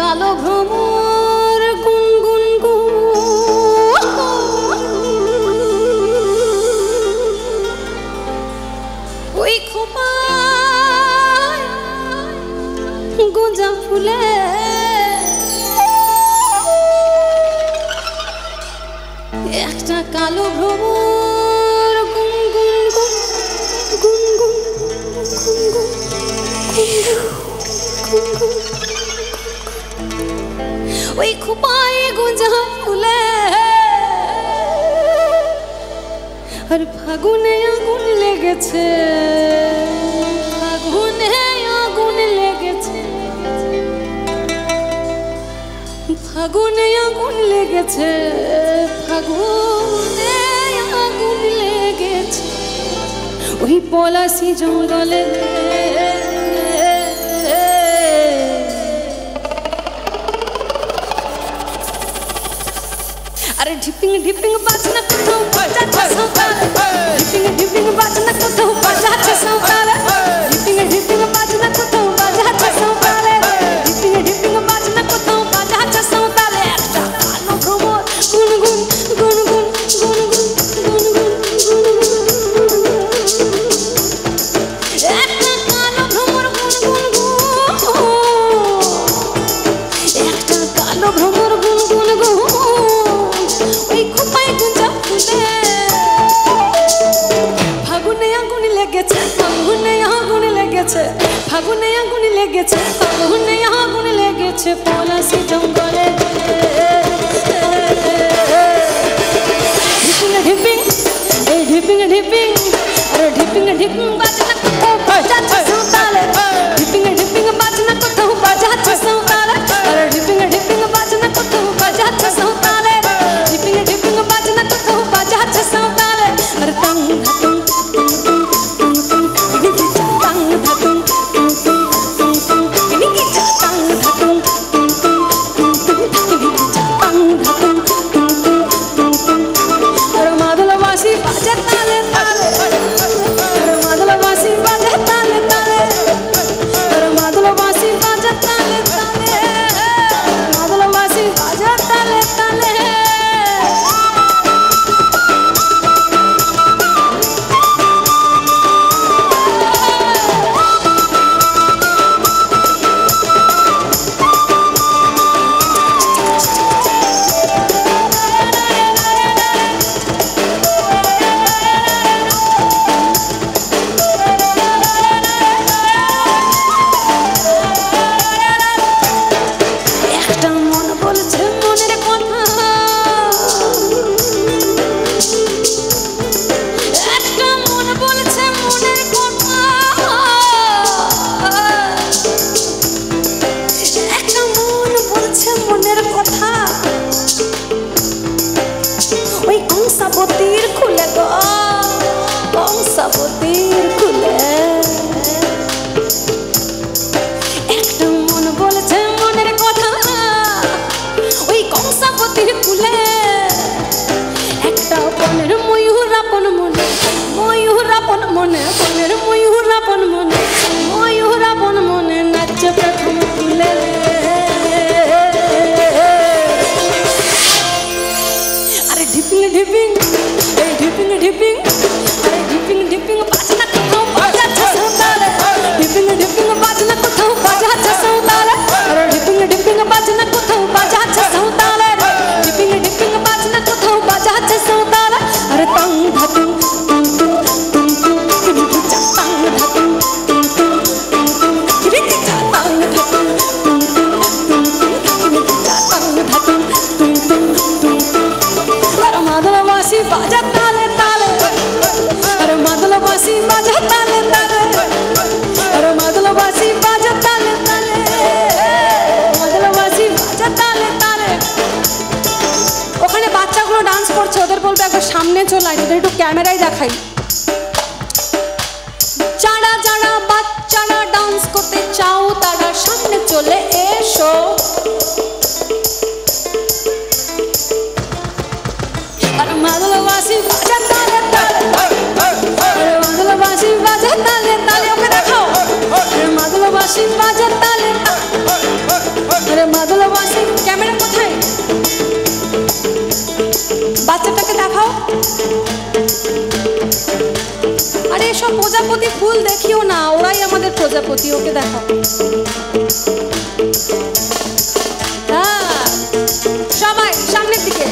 কালো ভ্রমর গুনগুন ওই খোপায় গোঁজা ফুলে একটা কালো ভ্রমর গুনগুন গুনগুন ওই খোপায় গোঁজা ফুলে আর ফাগুনে আগুন লেগেছে, ফাগুনে আগুন লেগেছে, ফাগুনে আগুন লেগেছে, ফাগুনে আগুন লেগেছে ওই পলাশি জঙ্গলে। अरे ढिपिंग ढिपिंग बाजना कतो बजाते संताल, ढिपिंग ढिपिंग बाजना कतो बजाते संताल, ढिपिंग ढिपिंग बाजना कतो बजाते संताल, ढिपिंग ढिपिंग बाजना कतो बजाते संताल। একটা কালো ভ্রমর গুনগুন গুনগুন গুনগুন গুনগুন একটা কালো ভ্রমর গুনগুন একটা কালো ভ্রমর গুনগুন ফাগুনে আগুন লেগেছে, ফাগুনে আগুন লেগেছে, ফাগুনে আগুন লেগেছে, ফাগুনে আগুন লেগেছে পলাশি জঙ্গলে। ঢিপিং ঢিপিং এই ঢিপিং ঢিপিং আরে ঢিপিং ঢিপিং বাজনা কোথাও বাজাচ্ছে সাঁওতালে, ঢিপিং ঢিপিং বাজনা কোথাও বাজাচ্ছে সাঁওতালে, আরে ঢিপিং ঢিপিং বাজনা কোথাও বাজাচ্ছে সাঁওতালে, ঢিপিং ঢিপিং বাজনা কোথাও বাজাচ্ছে সাঁওতালে। আরে টং ধাতুং কংসাবতীর খুলে গো, কংসাবতীর খুলে একটা মন বলছে মনের কথা ওই কংসাবতীর খুলে। একটা বনের ময়ূর আপন মনে, ময়ূর আপন মনে, বনের ময়ূর আপন মনে, ময়ূর আপন মনে নাচে প্রথম খুলে। আরে ঢিপিং ঢিপিং এই ঢিপিং ঢিপিং আরে ঢিপিং ঢিপিং বাজনা কোথাও বাজাচ্ছে সাঁওতালে, ঢিপিং ঢিপিং বাজনা কোথাও বাজাচ্ছে সাঁওতালে, আরে ঢিপিং ঢিপিং বাজনা কোথাও বাজাচ্ছে সাঁওতালে, ঢিপিং ঢিপিং বাজনা কোথাও বাজাচ্ছে সাঁওতালে। আরে টং ধাতুং টুং টুং টুং টুং কিরিকি চা টং ধাতুং টুং টুং টুং টুং কিরিকি চা টং ধাতুং টুং টুং টুং টুং কিরিকি চা টং ধাতুং টুং টুং টুং টুং। আরে মাদলা বাঁশি বাজা তালে তালে, আরে মাদলা বাঁশি বাজা তালে তালে, আরে মাদলা বাঁশি বাজা তালে তালে, মাদলা বাঁশি বাজা তালে তালে। ওখানে বাচ্চাগুলো ডান্স করছে, ওদের বলবে একবার সামনে চলে আয়, ওদের একটু ক্যামেরায় দেখাই। যারা যারা বাচ্চারা ডান্স করতে চাও তারা সামনে চলে এসো। আর মাদলা বাঁশি বাজা তালে তালে, আরে মাদলা বাঁশি বাজা তালে তালে, ওকে দেখাও। আরে মাদলা বাঁশি বাজা তালে তালে, আরে মাদলা এইসব প্রজাপতি ফুল দেখিও না, ওরাই আমাদের প্রজাপতি। ওকে দেখো, হ্যাঁ সবাই সামনের দিকে।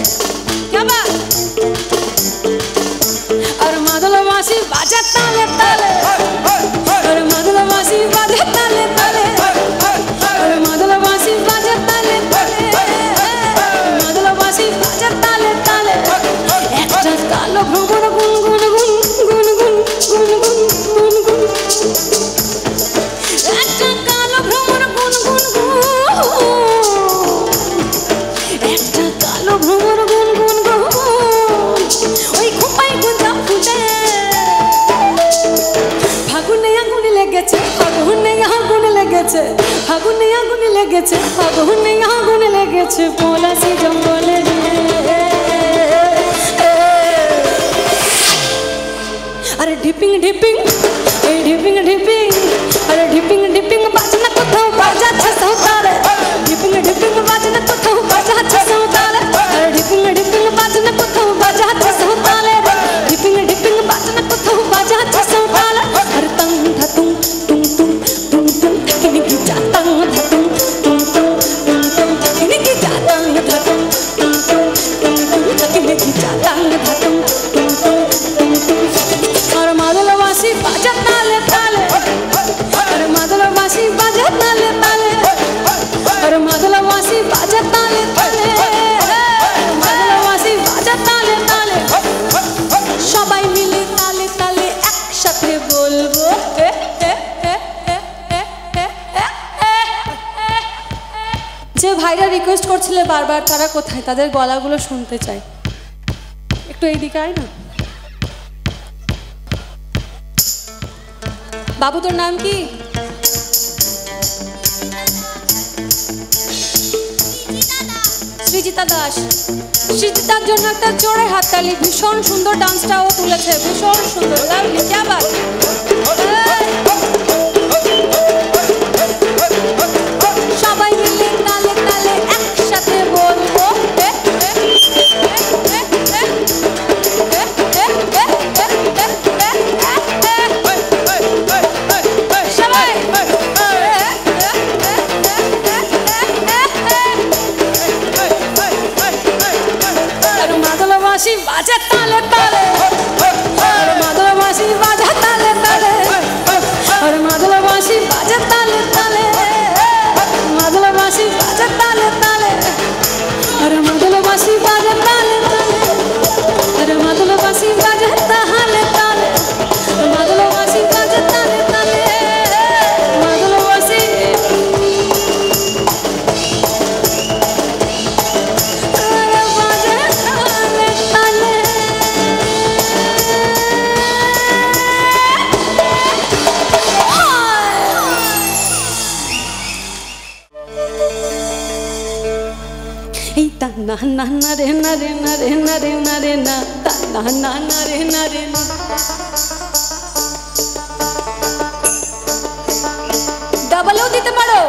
আর মাদলা মাসি বাজে তালে তালে, আর মাদলা মাসি বাজে তালে তালে, আর মাদলা মাসি বাজে তালে তালে, মাদলা মাসি বাজে তালে তালে। একটা কালো ভ্রমর গুন গুন গুন গুন গুন গুন গুন গুন গুন, একটা কালো ভ্রমর গুন গুন গুন, একটা কালো ভ্রমর গুন গুন গুন। ওই খোপায় গুঞ্জা ফুটে ফাগুনে আগুন লেগেছে, ফাগুনে আগুন লেগেছে, ফাগুনে আগুন লেগেছে, ফাগুনে আগুন লেগেছে পলাশি জঙ্গলে। আরে ঢিপিং ঢিপিং, এই ঢিপিং ঢিপিং, আরে ঢিপিং ঢিপিং বাজনা কোথাও বাজাচ্ছে সৌতালে, ঢিপিং ঢিপিং বাজনা কোথাও বাজাচ্ছে সৌতালে, আরে ঢিপিং ঢিপিং বাজনা কোথাও বাজাচ্ছে সৌতালে, ঢিপিং ঢিপিং বাজনা কোথাও বাজাচ্ছে সৌতালে। আরে তং ধাতুং তুং তুং তুং তুং কিনি কি জাতাং ধাতুং তুং তুং তুং তুং কিনি কি জাতাং ধাতুং তুং তুং তুং তুং কিনি কি জাতাং ধাতুং তুং তুং তুং তুং। আর মাদলা বাঁশি বাজে তালে তালে, আর মাদলা বাঁশি বাজে তালে তালে, আর মাদলা বাঁশি বাজে তালে তালে, মাদলা বাঁশি বাজে তালে তালে। সবাই মিলে তালে তালে একসাথে বলবো, যে ভাইরা রিকোয়েস্ট করছিলে বারবার, তারা কোথায়? তাদের গলাগুলো শুনতে চাই, একটু এইদিকে আয় না। বাবু তোর নাম কি? সৃজিতা দাস। সৃজিতার জন্য একটা জোরে হাততালি। ভীষণ সুন্দর ডান্সটা ও তুলেছে, ভীষণ সুন্দর। क्या बात। সবাই মিলে তালে তালে একসাথে বলবো, মাদলাবাসী বাজে তালে তালে, আর মাদলাবাসী বাজে তালে তালে, আর মাদলাবাসী বাজে তালে তালে, মাদলাবাসী বাজে তালে তালে, আর মাদলাবাসী বাজে তালে তালে, আর মাদলাবাসী বাজে তালে তালে, মাদলাবাসী বাজে তালে তালে, মাদলাবাসী na na na re na re na re na re na re na ta na na na re na re na double ও দিতে পারো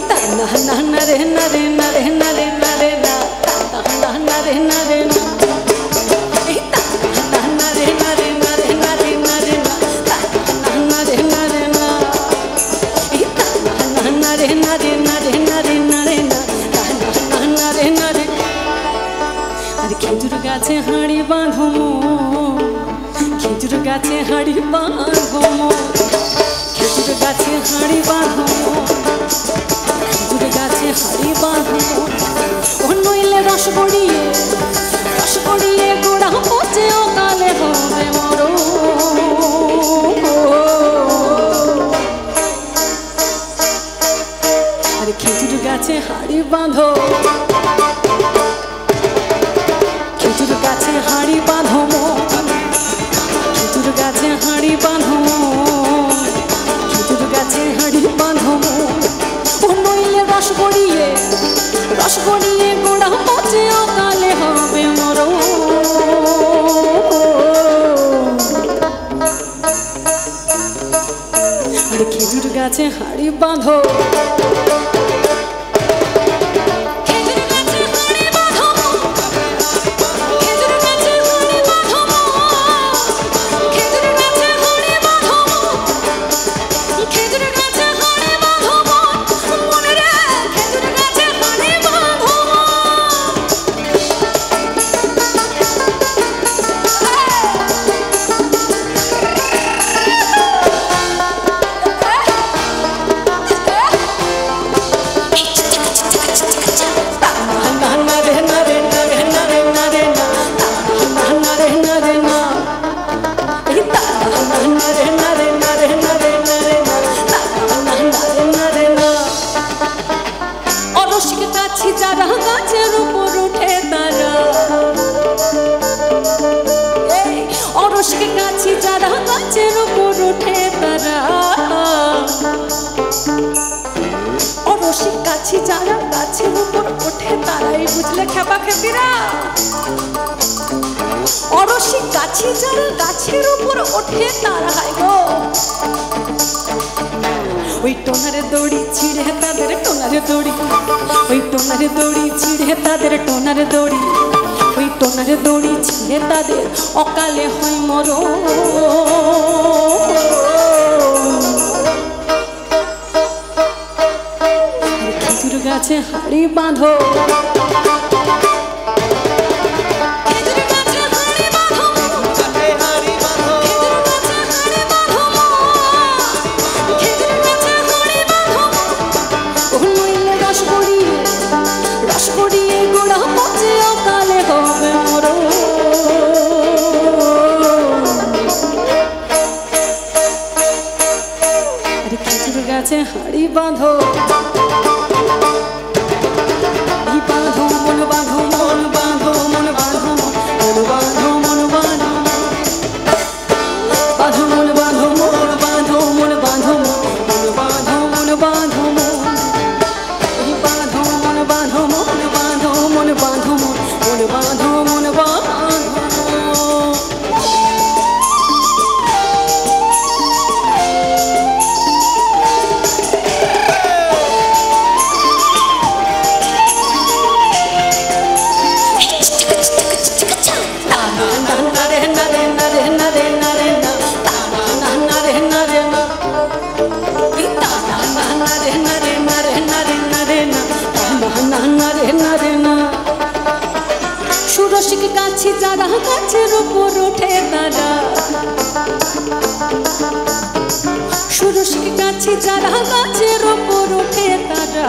ta na na na re na re na re na re na re na ta na na re na re na খেজুর গাছে হাঁড়ি বাঁধো খেজুর গাছে হাঁড়ি বাঁধো খেজুর গাছে হাঁড়ি বাঁধো খেজুর গাছে হাঁড়ি বাঁধো ও নইলে রস গড়িয়ে গোড়া পচে অকালে হবে মরো আরে খেজুর গাছে হাঁড়ি বাঁধো খেজুর গাছে হাঁড়ি বাঁধো খেজুর গাছে হাঁড়ি বাঁধো খেজুর গাছে হাঁড়ি বাঁধো ও নইলে রস গড়িয়ে গোড়া পচে অকালে হবে মরো আরে খেজুর গাছে হাঁড়ি বাঁধো খেজুর গাছে হাঁড়ি বাঁধো গাছের উপর ওঠে তারা অরসিক গাছি যারা গাছের উপর ওঠে তারা অরসিক গাছি যারা গাছের উপর ওঠে তারাই বুঝলে খেপা খেপিরা অরসিক গাছি যারা গাছের উপর ওঠে তারাই গো ওই টোনারে দড়ি ছিঁড়ে তাদের টোনারে দড়ি ওই টোনারে দড়ি ছিঁড়ে তাদের টোনারে দড়ি ওই টোনারে দড়ি ছিঁড়ে তাদের অকালে হয় মরণ খেজুর গাছে হাড়ি বাঁধো হাড়ি বাঁধো বাঁধো মন বাঁধো মন বাঁধো মন বাঁধো মন বাঁধো মন বাঁধো বাঁধো মন বাঁধো মন বাঁধো মন বাঁধো মন বাঁধো মন বাঁধো বাঁধো মন বাঁধো মন বাঁধো মন বাঁধো মন বাঁধো মন বাঁধো সুরসিক গাছি যারা গাছের উপর ওঠে তারা সুরসিক গাছি যারা গাছের উপর ওঠে তারা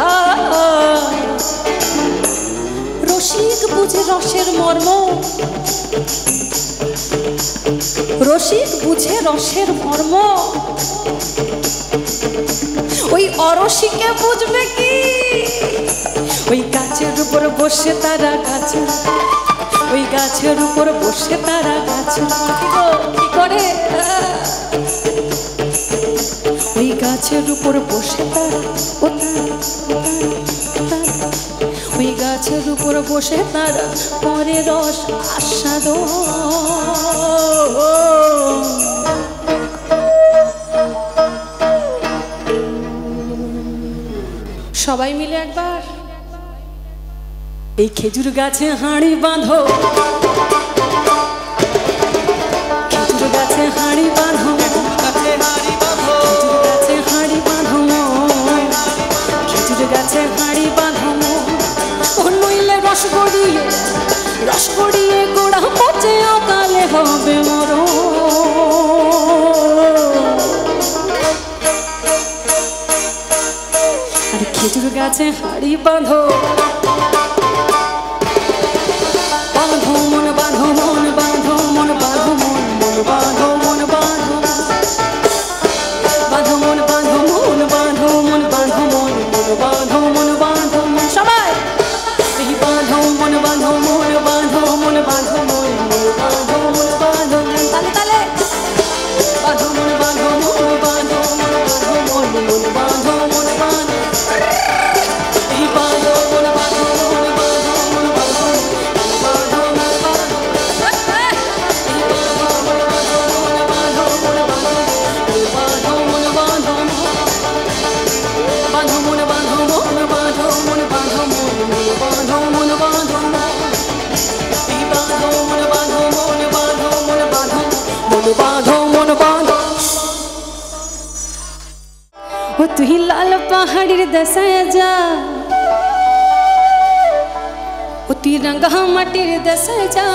রসিক বুঝে রসের মর্ম রসিক বুঝে রসের মর্ম ওই অরসিকে বুঝবে কি ওই গাছের উপর বসে তারা গাছের ওই গাছের উপর বসে তারা গাছের কি করে ওই গাছের উপর বসে তারা ওই গাছের উপর বসে তারা পরে রস আস্বাদ সবাই মিলে একবার এই খেজুর গাছে হাঁড়ি বাঁধো খেজুর গাছে হাঁড়ি বাঁধো খেজুর গাছে হাঁড়ি বাঁধো খেজুর গাছে হাঁড়ি বাঁধো নইলে রস গড়িয়ে গোড়া পচে অকালে হবে মরণ আর খেজুর গাছে হাঁড়ি বাঁধো বাঁধো মন বাঁধো মন বাঁধো মন বাঁধো মন বাঁধো মন বাঁধো বাঁধো মন বাঁধো মন বাঁধো মন বাঁধো মন বাঁধো মন বাঁধো সবাই বাঁধো মন বাঁধো মন বাঁধো মন বাঁধো মন বাঁধো মন বাঁধো তালে তালে বাঁধো মন বাঁধো মন বাঁধো মন বাঁধো মন বাঁধো বাঁধো মন বাঁধো মন বাঁধো মন বাঁধো তুই লাল পাহাড়ির দেশে যা ও তুই রঙা মাটির দেশে যা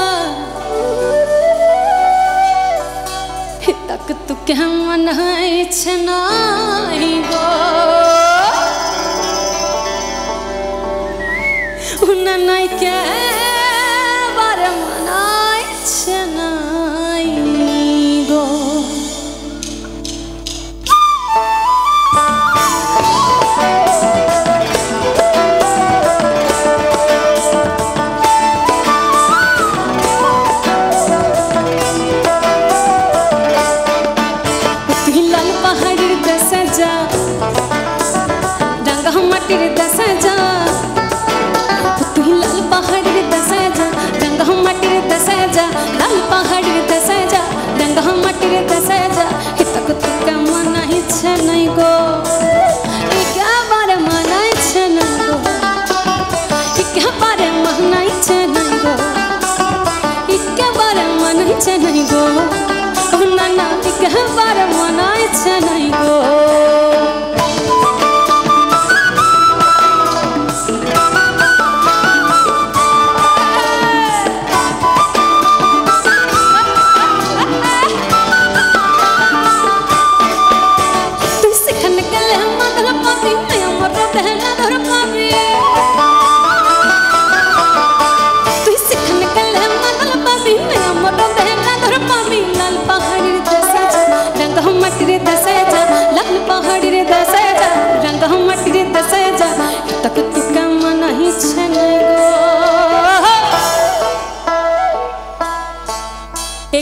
तक तू केमन छनाई गो उन्नाई के बारे मनाई छनाई गो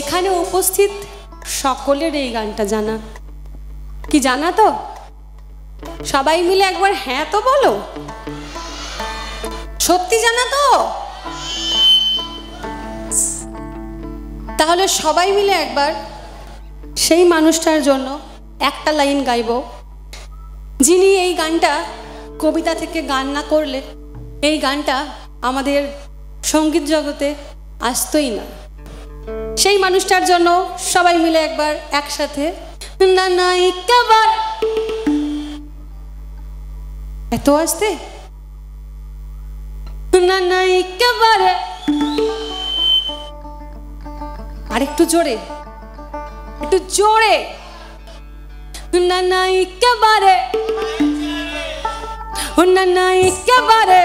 এখানে উপস্থিত সকলের এই গানটা জানা, কি জানা তো? সবাই মিলে একবার হ্যাঁ তো বলো, সত্যি জানা তো? তাহলে সবাই মিলে একবার সেই মানুষটার জন্য একটা লাইন গাইব, যিনি এই গানটা কবিতা থেকে গান না করলে এই গানটা আমাদের সঙ্গীত জগতে আসতোই না। সেই মানুষটার জন্য সবাই মিলে একবার একসাথে না না একবার, এত আসতে না না একেবারে, আর একটু জোরে, একটু জোরে না না একেবারে, না না একেবারে,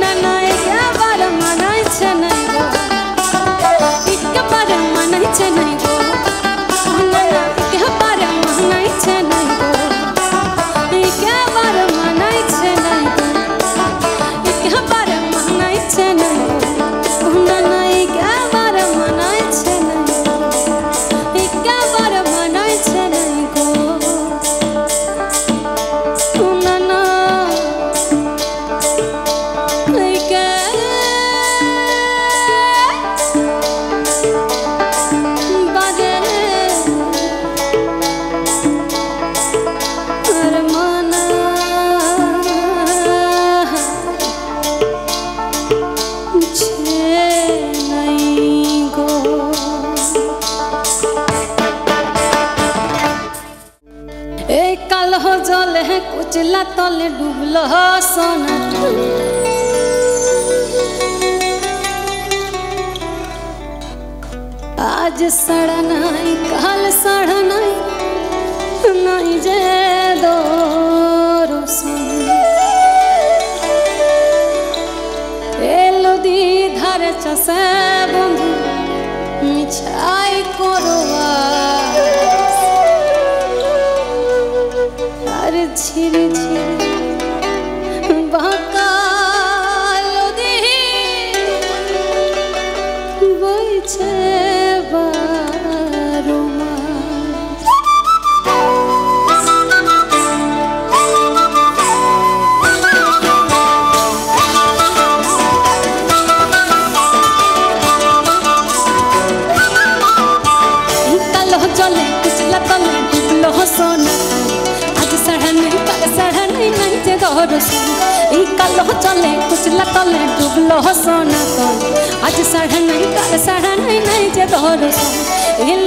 না না একেবারে মানাইছে নাই গো, একেবারে মানাইছে নাই গো, না না একেবারে মানাইছে নাই গো, একেবারে মানাইছে নাই গো, একেবারে মানাইছে নাই গো, না না একেবারে মানাইছে নাই গো, একেবারে মানাইছে নাই গো, না না जले कुचला तले डूबलो सोना, आज सड़ा नहीं काल सड़ा नहीं, नहीं जे दो एलो दी धारे चसे बंधु मिछाई करवा ঝিরি ঝিরি বাঁকালো দেহে বইছে বারো মাস, কালো জলে কুচলা তলে ডুবলো সোনা, सड़ा नहीं नहीं जे दरसन, कालो चले कुचला तले डूबलो सोना तल, आज सड़ा नहीं काल सड़ा नहीं नहीं जे दरसन,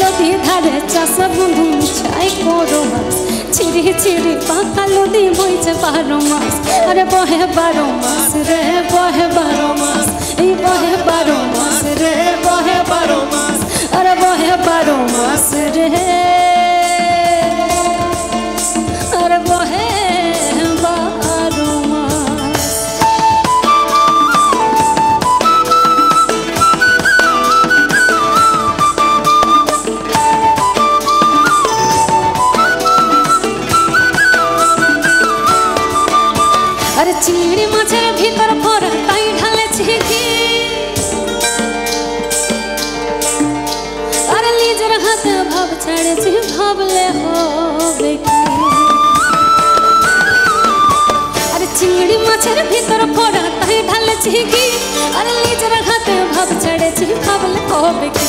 लदी धारे चाष बंधु मिछाई करो मास, छिरी छिरी पाका लदी बइছে 12 मास, अरे बहे 12 मास रे बहे 12 मास, बहे 12 मास रे बहे 12 मास, अरे बहे 12 मास रे, अरे बहे चिंगड़ी माछेर भीतर भरा ताई ढालेछि कि, अरे लीजर हाथे भाव छाड़ेछि भाबले होबे कि, अरे चिंगड़ी माछेर भीतर भरा ताई ढालेछि कि, अरे लीजर हाथे भाव छाड़ेछि भाबले होबे कि,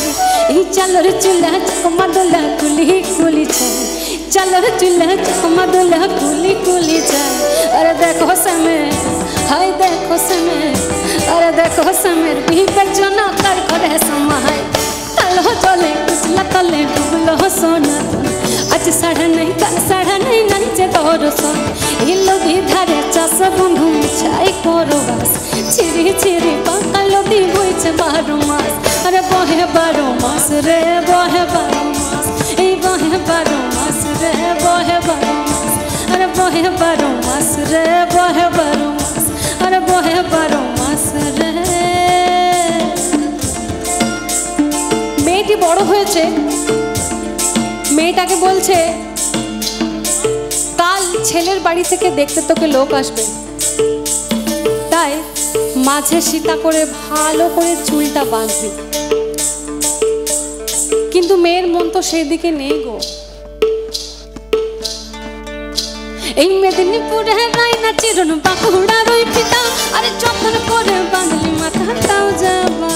ई चालर चूल्हा चकमा दोला कुली कुली छाय, चालर चूल्हा चकमा दोला कुली कुली छाय, अरे देखो समय हाय देखो समय, अरे देखो समय भीतर जो ना कर करे समाय, कालो चले कुचला तले डूबलो सोना, आज सड़ा नहीं काल सड़ा नहीं नहीं जे दरसन, लदी धारे चाष बंधु मिछाई करो बास, छिरी छिरी पाका लदी बइছে 12 मास, अरे बहे 12 मास रे बहे 12 मास, बहे 12 मास रे बहे 12 मास, अरे बहे 12 मास रे बहे 12 मास, अरे बहे 12 मास रे। মেয়েটি বড় হয়েছে, মেয়েটাকে বলছে কাল ছেলের বাড়ি থেকে দেখতে তোকে লোক আসবে, গলায় মাঝে সীতা করে ভালো করে চুলটা বাঁধবি, কিন্তু মেয়ের মন তো সেই দিকে নেই গো। এই মেদিনীপুরে রাইনা চিরন বাঁকুড়ার ওই পিতা, আরে যতন করে বাঁধলি মাথাটাও যাবা।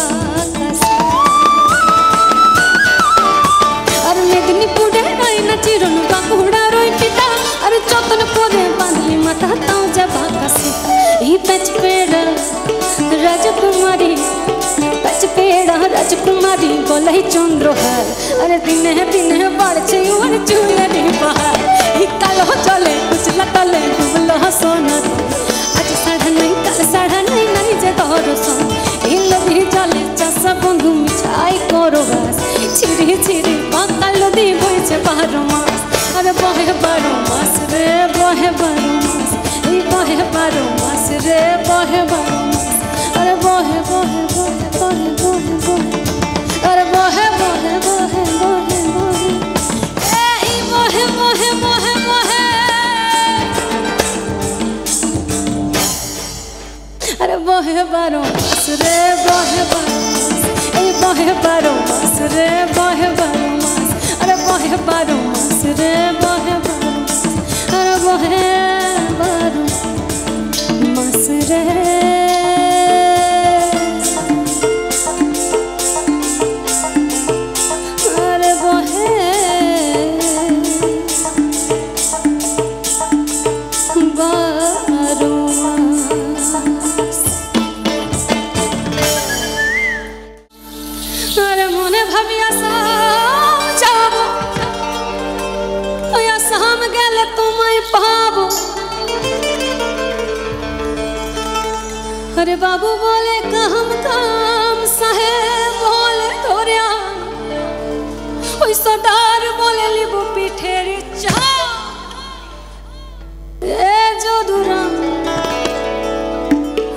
আর মেদিনীপুরে রাইনা চিরন বাঁকুড়ার ওই পিতা, আরে যতন করে বাঁধলি মাথাটাও যাবা কাছে। এই প্যাচ পেড়া রাজকুমারী, প্যাচ পেড়া রাজকুমারী গলায় চন্দ্রহার, আরে দিনে দিনে বাড়ছে ওর চুলের পাহাড়। এই কালো চলে কুচলা তলে ডুবলো সোনা, আজ সাড়া নাই কাল সাড়া নাই নাই যে দর্শন। এই নদী জলে চাষা বন্ধু মিছাই করো বাস, ছিড়ি ছিড়ি পাকা নদী বইছে 12 মাস। আরে বহে 12 মাস রে বহে 12 মাস, এই বহে 12 মাস রে বহে 12 মাস। আরে বহে বহে বহে বহে বহে বহে, আরে বহে বহে বহে বহে বহে, এই বহে বহে বহে বহে। আরে বহে 12 মাস রে বহে 12 মাস, এই বহে 12 মাস রে বহে 12 মাস। আরে বহে 12 মাস রে বহে 12 মাস, আরে বহে 12 মাস রে। अरे बाबू बोले काम काम साहेब बोले धोरिया, ओई सरदार बोले लिबो पिठेरी चा। ए जो दूरा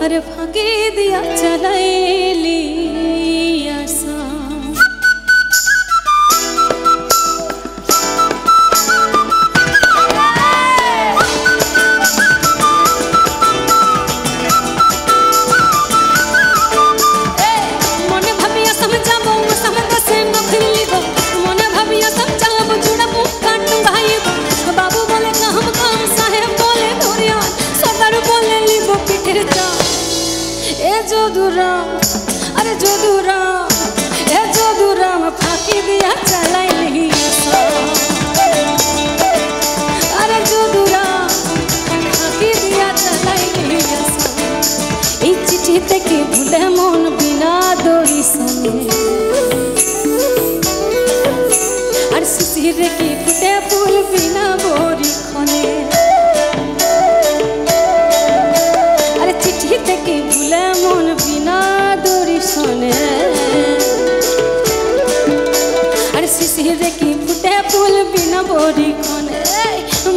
अरे भागी दिया चलैली आसा। अरे जोधुरा ए जोधुरा फाकी दिया चलैली आसा। अरे जोधुरा फाकी दिया चलैली आसा। এই চিঠি থেকে ভুলে মন বিনা দড়ি সনে, আর শিশিরে কি ফুটে ফুল বিনা বড়ি খনে। আরে চিঠি থেকে ভুলে মন বিনা দড়ি সনে, আর শিশিরে কি ফুটে ফুল বিনা বড়ি খনে।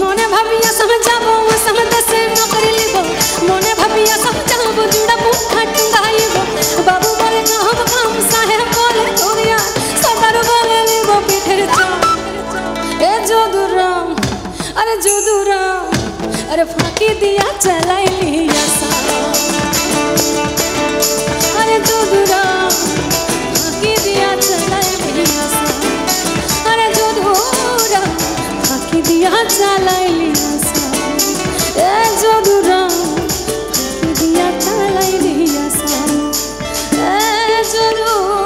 মনে ভাবিয়া সমঝাবো সমদেশে নকরি লিব, মনে ভাবিয়া সমঝাবো জুড়াবো খাটু গাইব। বাবু বলে কাম কাম সাহেব বলে ধোরিয়া, সরদার বলে লিব পিঠের চা। এ जोधुराम अरे जोधुराम अरे फाकी दिया चलैली आसा। अरे जोधुराम फाकी दिया चलैली आसा। अरे जोधुराम फाकी दिया चलैली आसा। ए जोधुराम फाकी दिया चलैली आसा। ए जोधुराम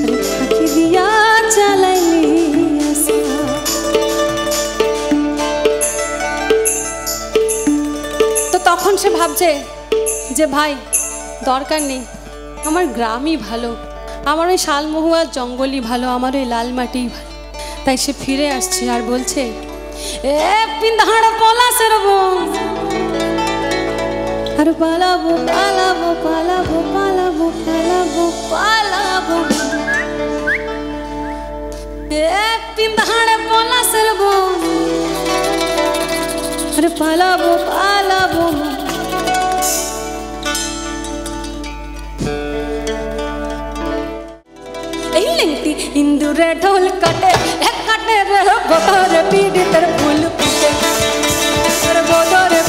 अरे फाकी दिया चलैली आसा। तो तखन से भाबछे যে ভাই দরকার নেই, আমার গ্রামই ভালো, আমার ওই শালমহুয়ার জঙ্গলই ভালো, আমার ওই লাল মাটিই ভালো। তাই সে ফিরে আসছে আর বলছে, এ পিন্ধাড় পলাশের বোন, আর পালাবো পালাবো পালাবো পালাবো পালাবো পালাবো। এ পিন্ধাড় পলাশের বোন, আর পালাবো পালাবো। इंदुरे ढोल कटे रे बोधरे पीड़ितर फूल फूटे, बोधरे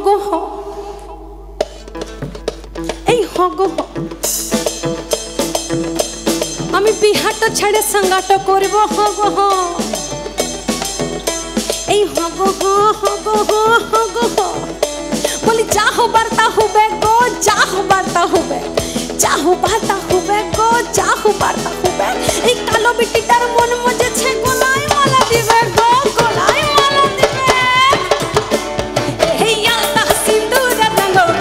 গো হ এই হ গো হ আমি বিহাট ছেড়ে সঙ্গাট করব হ গো হ এই হ গো হ হ গো হ হ গো হ বলি যা হবার তা হবে গো যা হবার তা হবে যা হবার তা হবে গো যা হবার তা হবে এই কালো বিটিটার মন মজেছে গলায় মালা দিবে গো গলায় মালা দিবে এই আলতা সিঁদুর রঙ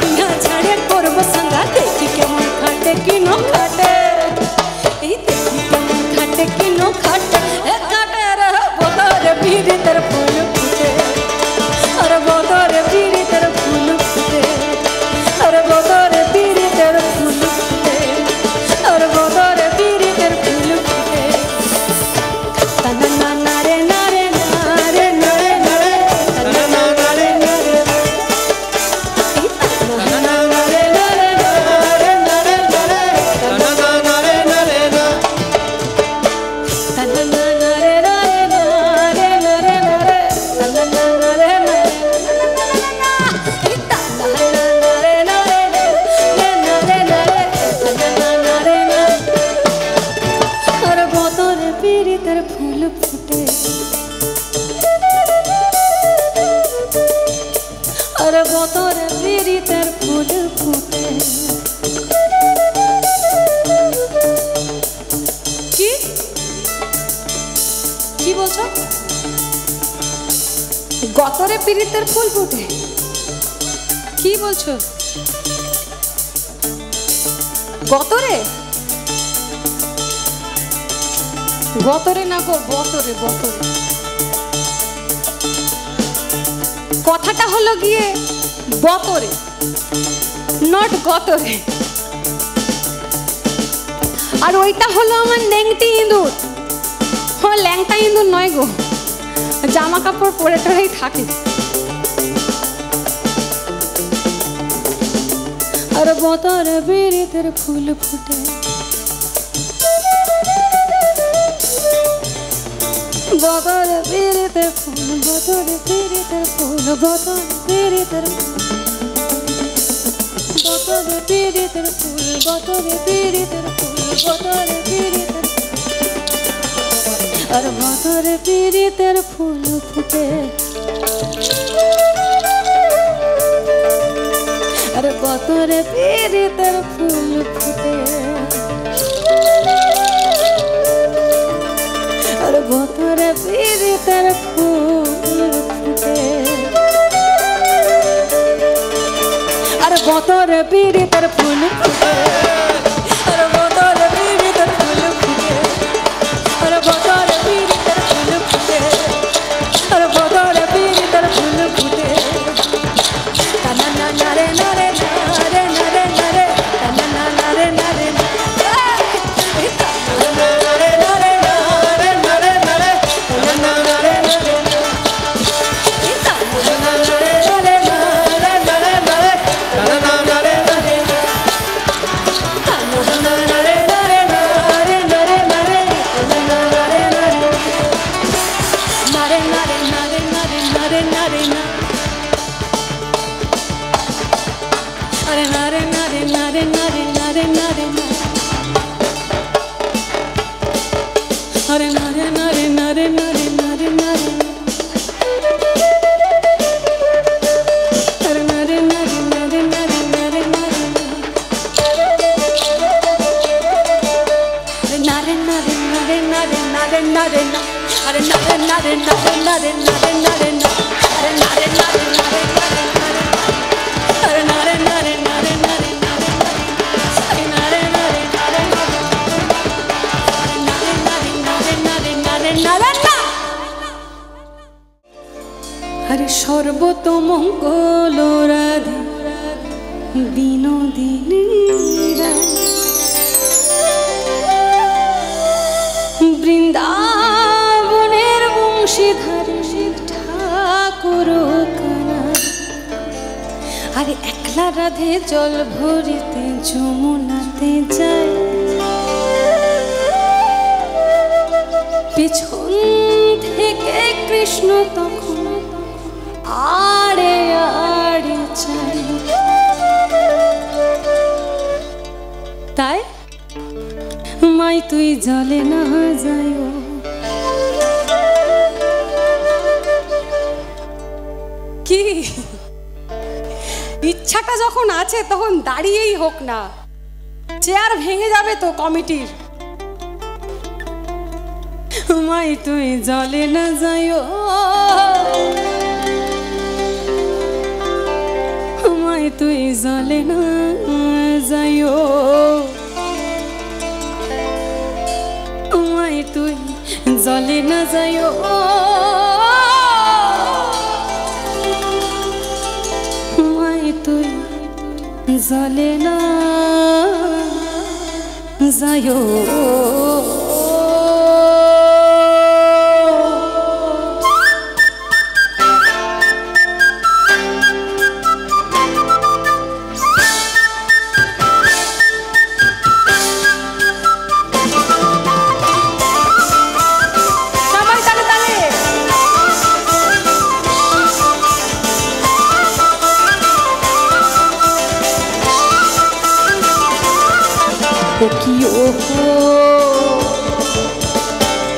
বিয়া ছাড়ে করব সঙ্গা দেখি কেমন খাটে কি নো খাটে এই দেখি কেমন খাটে কি নো খাটে এ খাটে রে বোতর বিড়ি তোর ফুল ফুটে আরে বোতর বিড়ি তোর ফুল ফুটে আরে বোতর বিড়ি তোর ফুল ফুটে আরে বোতর বিড়ি তোর ফুল ফুটে তানা না না রে না রে না রে না রে না রে তানা না না রে না রে তানা না না রে না রে না রে না রে তানা না না রে না রে না তানা না না রে না রে না রে না রে তানা না না রে না फूल फूटे अरे बोतोर बीरी तर फूल फूटे की की बोलছো গতরে পীড়িতের ফুল ফুটে কি বলছো গতরে গতরে না গো বতরে বতরে কথাটা হলো গিয়ে বতরে নট গতরে আর ওইটা হলো আমার ল্যাংটি ইঁদুর ও ল্যাংটা ইঁদুর নয় গো জামা কাপড় পরে টরেই থাকে আর বতরে বিড়িতের ফুল ফুটে বতর বিড়িতের ফুল বতর বিড়িতের ফুল বতর বিড়িতের ফুল বতর বিড়িতের ফুল বতর বিড়িতের ফুল বতর বিড়িতের আর বতর বিড়িতের ফুল ফুটে আর বতর বিড়িতের ফুল ফুটে আর বতর বিড়িতের ফুল ফুটে আর বতর বিড়িতের ফুল ফুটে আর বতর বিড়িতের ফুল ফুটে আর বতর বিড়িতের ফুল ফুটে আর বতর বিড়িতের ফুল ফুটে তানা না না রে না রে না রে না রে না রে তানা না না রে না রে না সর্বত মঙ্গল রাধে বিনোদিনী বৃন্দাবনের বংশীধর ঠাকুর কানা আরে একলা রাধে জল ভরিতে যমুনাতে যায় পিছন থেকে কৃষ্ণ তখন আড়ে আড়ে তাই মাই তুই জলে না যাইও। কি ইচ্ছাটা যখন আছে তখন দাঁড়িয়েই হোক না, চেয়ার ভেঙে যাবে তো কমিটির। মাই তুই জলে না যাইও, মাই তুই জলে না যাইও, মাই তুই জলে না যাইও, মাই তুই জলে না যাইও।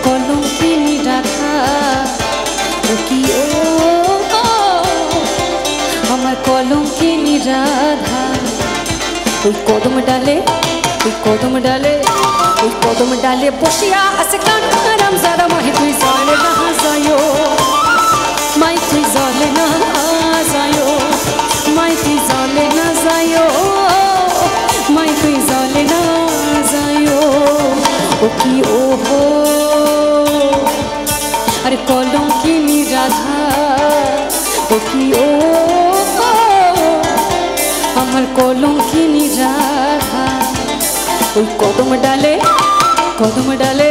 কলঙ্কিনী রাধা আমার কলঙ্কিনী রাধা, ওই কদম ডালে ওই কদম ডালে ওই কদম ডালে বসিয়া আছে কান্নারাম যারা মাহি তুই জলে না যাইও, মাই তুই জলে না যাইও, মাই তুই জলে না যাইও, মাই তুই জলে না যাইও। ও কি ও হো আরে কলঙ্কিনী রাধা, ও কি ও আমার কলঙ্কিনী রাধা, ওই কদম ডালে কদম ডালে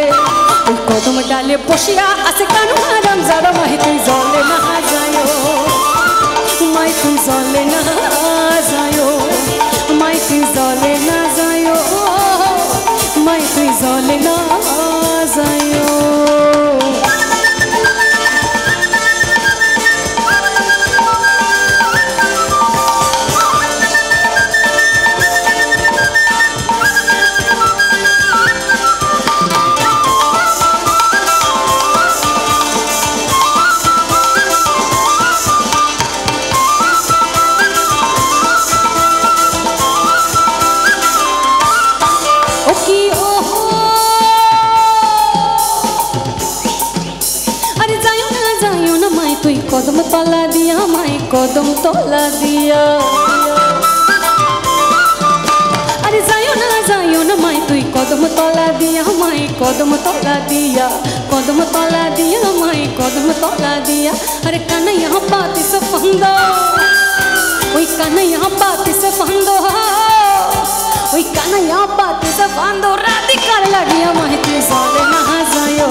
ওই কদম ডালে বসিয়া আছে কান্নারাম যারা মাহি তুই জলে না যাইও, মাই তুই জলে না যাইও, মাই তুই জলে না যাইও, মাই তুই জলে না যাইও। কদম তলা দিয়া মাই কদম তলা দিয়া, আরে যাইও না মাই তুই কদম তলা দিয়া, মাই কদম তলা দিয়া, কদম তলা দিয়া মাই কদম তলা দিয়া। আরে কানাইয়া বাতি সে ফন্দ, ওই কানাইয়া বাতি সে ফন্দ, ওই কানাইয়া বাতি সে ফন্দ রাধিকার লাগিয়া মাই তুই জলে না যাইও,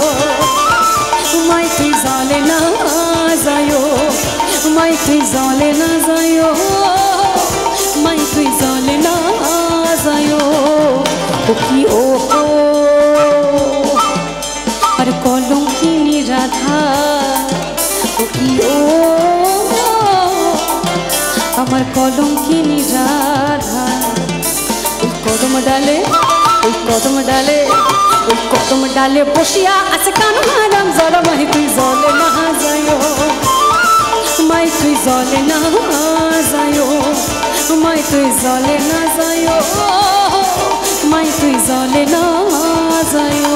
মাই তুই জলে না যাইও, মাই তুই জলে না যাইও, মাই তুই জলে না যাইও। ও কি ও হো আর কলঙ্কিনী রাধা, ও কি ও আমার কলঙ্কিনী রাধা, ওই কদম ডালে ওই কদম ডালে ওই কদম ডালে বসিয়া আছে কান্নারাম যারা মাহি তুই জলে না যাইও, মাই তুই জলে না যাইও, মাই তুই জলে না যাইও, মাই তুই জলে না যাইও।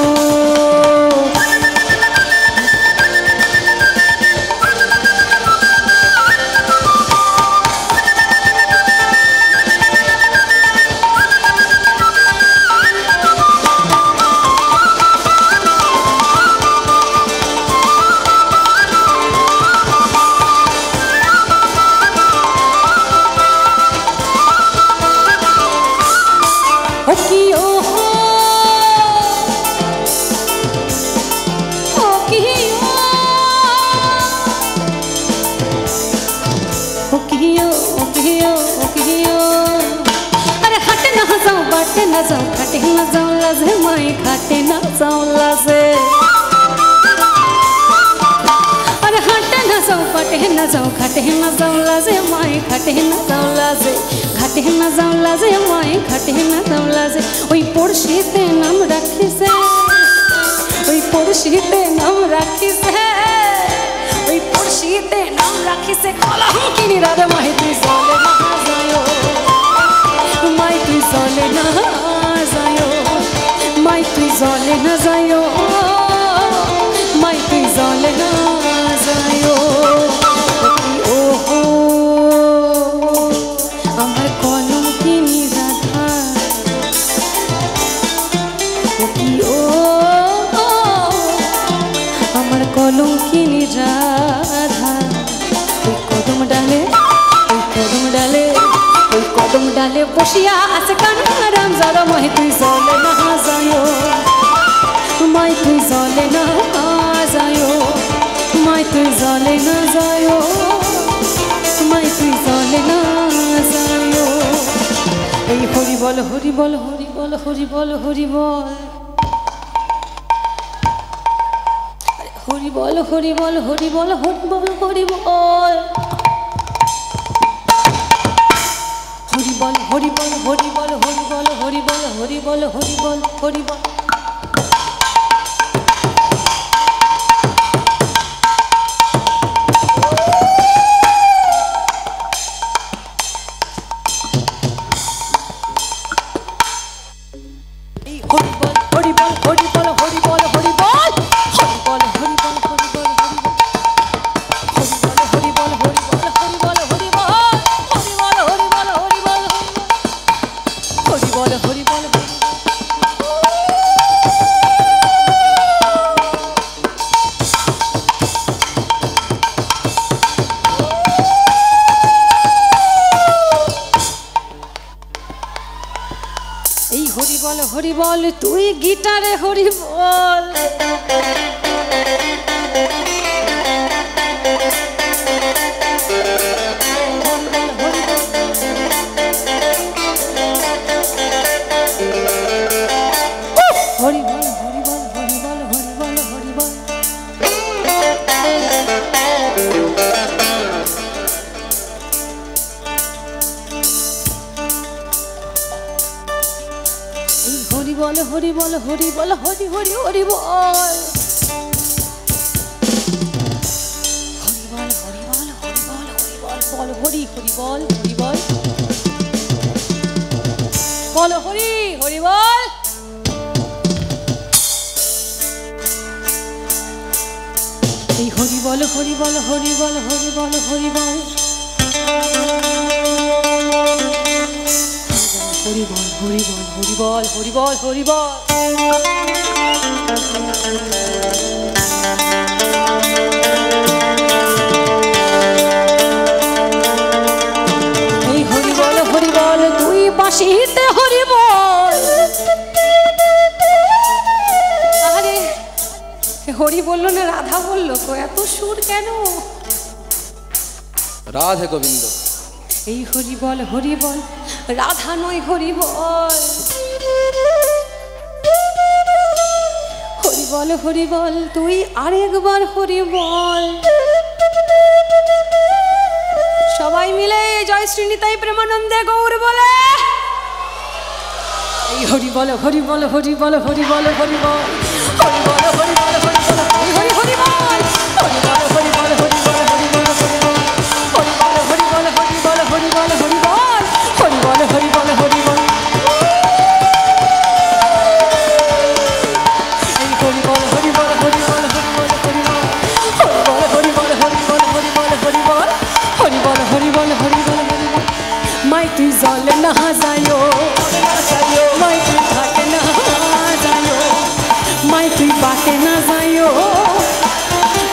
खाटे ना जाऊं खाटे ना जाऊं लाजे माई खाटे ना जाऊं लाजे अरे खाटे ना जाऊं खाटे ना जाऊं खाटे ना जाऊं लाजे माई खाटे ना जाऊं लाजे ঘাটে না জামলা যে মাই ঘাটে না জামলা যে ওই পড়শিতে নাম রাখিছে ওই পড়শিতে নাম রাখিছে ওই পড়শিতে নাম রাখিছে কলম কিনি রাধে মাই তুই চলে না যায় মাই তুই চলে না যায় মাই তুই চলে না যায় মাই তুই চলে না যায় ও হো আমার কলম কিনি রাধা ও আমার কলম কিনি রাধা ওই কদম ডালে ওই কদম ডালে বসিয়া আছে কানারাম যারা মাই তুই চলে না যায় মাই তুই চলে না যায় মাই তুই চলে না যায় মাই তুই চলে না যায় এই হরি বল হরি বল হরি বল হরি বল হরি বল হরি বল হরি বল হরি বল হরি বল হরি বল হরি বল হরি বল হরি বল হরি বল হরি বল হরি বল হরি বল হরি বল হরি বল তুই গিটারে হরি বল হরি বল হরি বল হরি বল হরি বল হরি বল হরি বল হরি বল হরি বল হরি হরি হরি বল হরি বল হরি বল হরি বল হরি বল বল হরি হরি বল হরি বল বল হরি হরি বল এই হরি বল হরি বল হরি বল হরি বল হরি বল হরি বল হরি বল হরি বল হরি বল হরি বল এই হরি বল হরি বল তুই বাঁশিতে হরি বল আরে হরি বললো না রাধা বললো তো এত সুর কেন রাধে গোবিন্দ এই হরি বল রাধা নয় হরি বল হরি বল তুই আরেকবার হরি বল সবাই মিলে জয় শ্রীনিতাই প্রেমানন্দে গৌর বলে এই হরি বল হরি বল হরি বল হরি বল হরি বল হরি বল হরি বল হরি বল হরি হরি বল হরি বল হরি বল হরি বল হরি বল হরি বল হরি বল হরি বল হরি বল হরি বল হরি বল হরি বল হরি বল এই হরি বল হরি বল হরি বল হরি বল হরি বল হরি বল হরি বল হরি বল হরি বল হরি বল হরি বল হরি বল মাই তুই জলে না যায়ো মাই তুই থাকে না যায়ো মাই তুই বাটে না যায়ো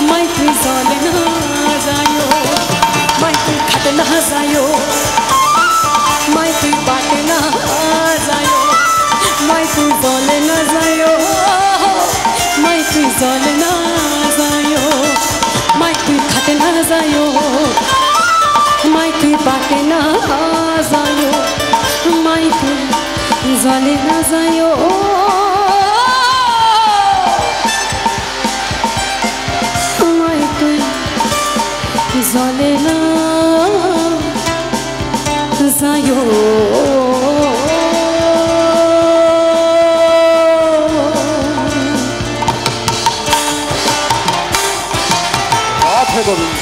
মাই তুই জলে না যায়ো মাই তুই খাটে না যায়ো মাই তুই বাটে না যায়ো মাই তুই জলে না যায়ো মাই তুই জলে না যায়ো মাই তুই খাটে না যায়ো মাই তুই বাটে না যায়ো মাই তুই জলে না যায়ো মাই তুই জলে না ভাসায়ো রাধে গোবিন্দ।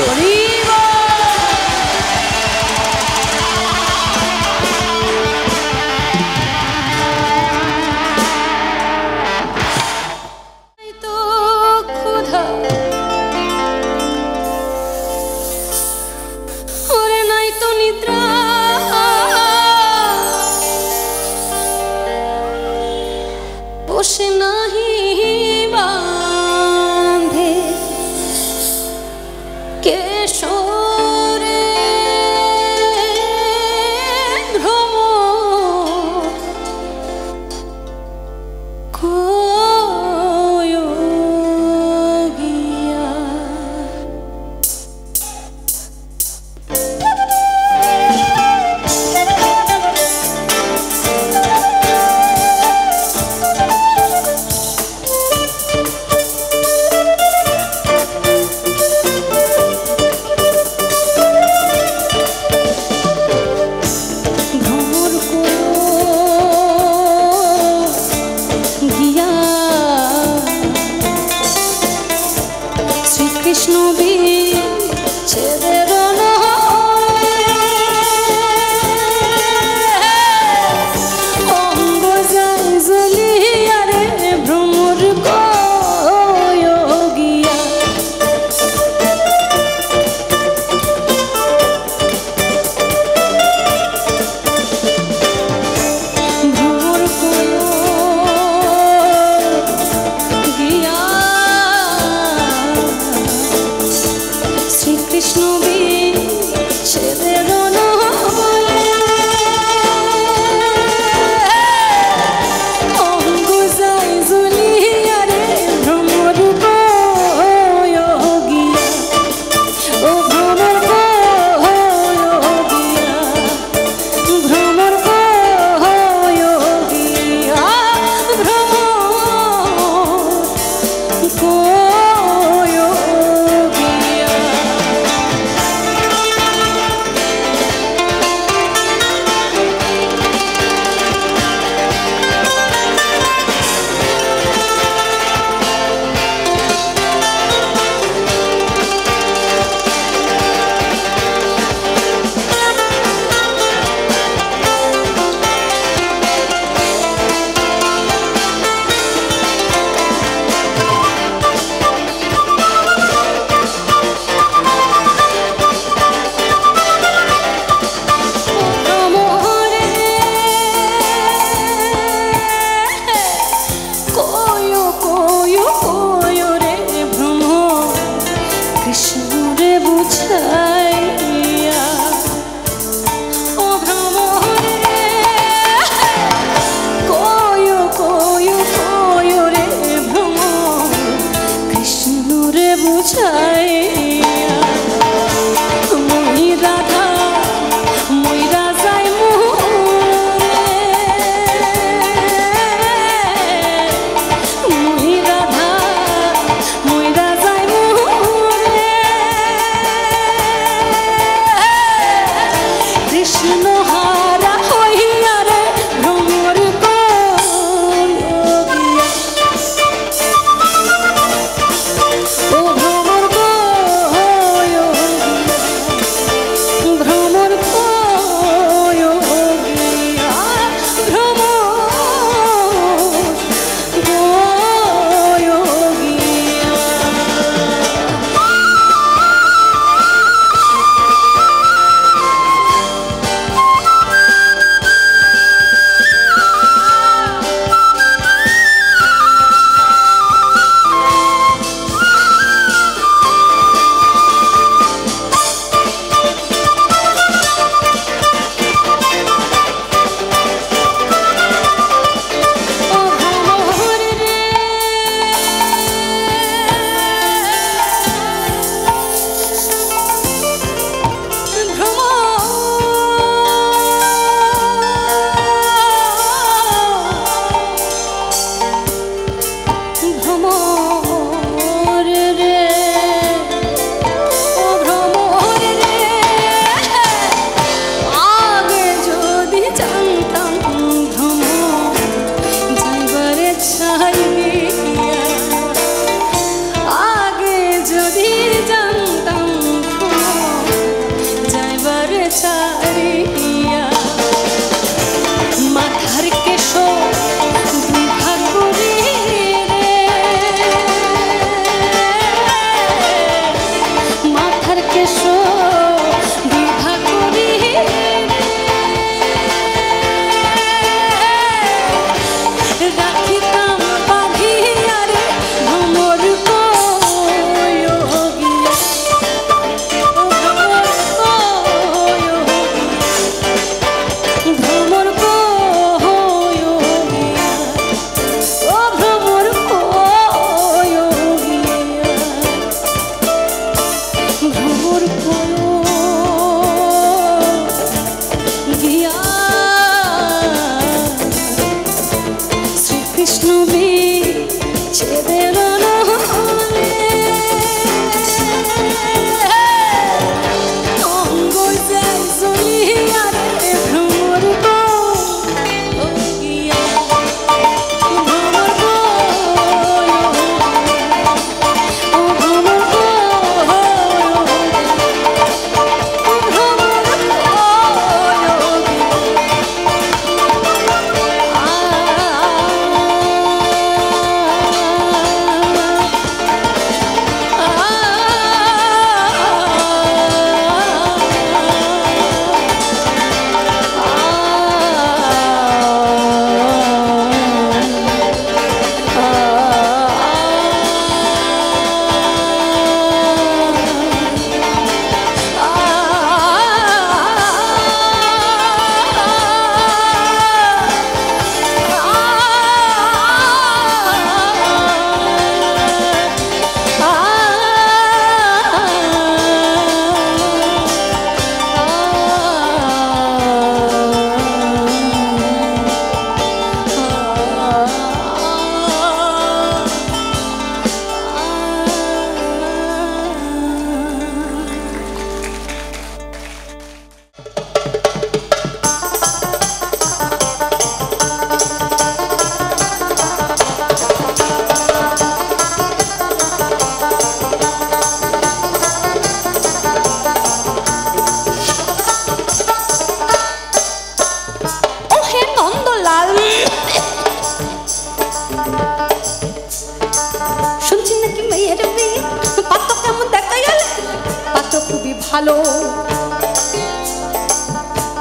ভালো